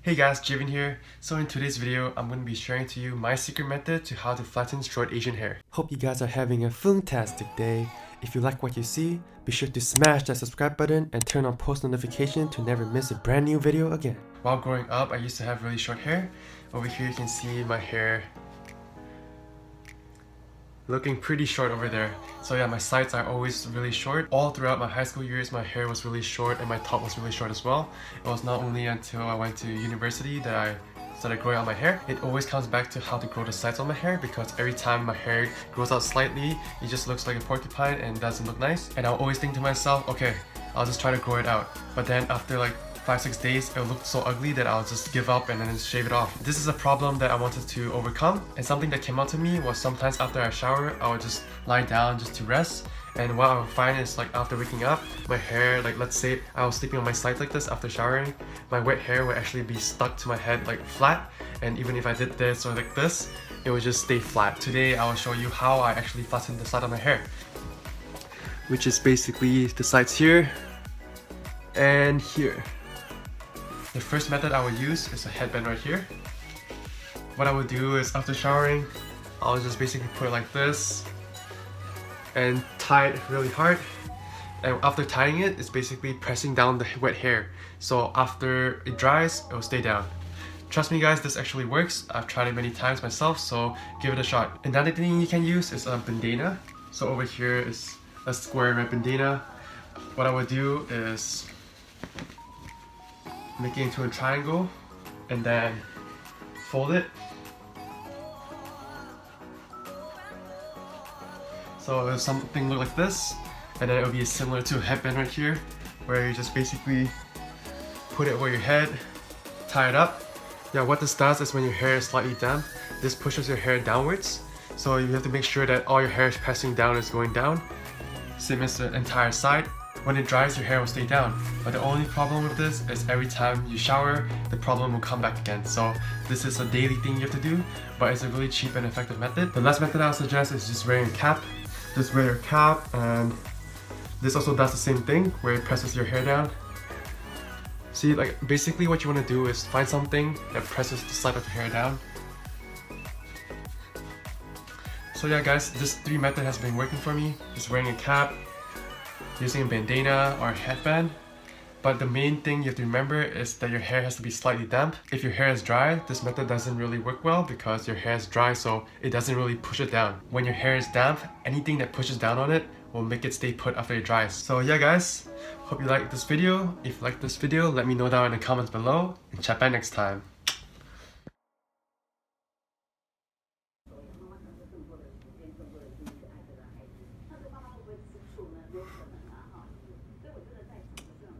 Hey guys, Jiven here. So in today's video, I'm going to be sharing to you my secret method to how to flatten short Asian hair. Hope you guys are having a fantastic day. If you like what you see, be sure to smash that subscribe button and turn on post notification to never miss a brand new video again. While growing up, I used to have really short hair. Over here you can see my hair looking pretty short over there. So yeah, my sides are always really short. All throughout my high school years, my hair was really short and my top was really short as well. It was not only until I went to university that I started growing out my hair. It always comes back to how to grow the sides on my hair, because every time my hair grows out slightly, it just looks like a porcupine and doesn't look nice. And I'll always think to myself, okay, I'll just try to grow it out. But then after like 5-6 days, it looked so ugly that I'll just give up and then just shave it off. This is a problem that I wanted to overcome, and something that came out to me was sometimes after I shower, I would just lie down just to rest. And what I would find is, like, after waking up, my hair, like, let's say I was sleeping on my side like this after showering, my wet hair would actually be stuck to my head like flat, and even if I did this or like this, it would just stay flat. Today I will show you how I actually flatten the side of my hair, which is basically the sides here and here. The first method I would use is a headband right here. What I would do is, after showering, I'll just basically put it like this and tie it really hard. And after tying it, it's basically pressing down the wet hair. So after it dries, it will stay down. Trust me guys, this actually works. I've tried it many times myself, so give it a shot. Another thing you can use is a bandana. So over here is a square red bandana. What I would do is make it into a triangle and then fold it. So if something look like this, and then it will be similar to a headband right here, where you just basically put it over your head, tie it up. Yeah, what this does is when your hair is slightly damp, this pushes your hair downwards. So you have to make sure that all your hair is pressing down, is going down. Same as the entire side. When it dries, your hair will stay down. But the only problem with this is every time you shower, the problem will come back again. So this is a daily thing you have to do, but it's a really cheap and effective method. The last method I'll suggest is just wearing a cap. Just wear your cap, and this also does the same thing, where it presses your hair down. See, like, basically what you want to do is find something that presses the side of your hair down. So yeah guys, this 3 method has been working for me. Just wearing a cap, using a bandana or a headband. But the main thing you have to remember is that your hair has to be slightly damp. If your hair is dry, this method doesn't really work well because your hair is dry, so it doesn't really push it down. When your hair is damp, anything that pushes down on it will make it stay put after it dries. So yeah guys, hope you liked this video. If you liked this video, let me know down in the comments below, and chat back next time.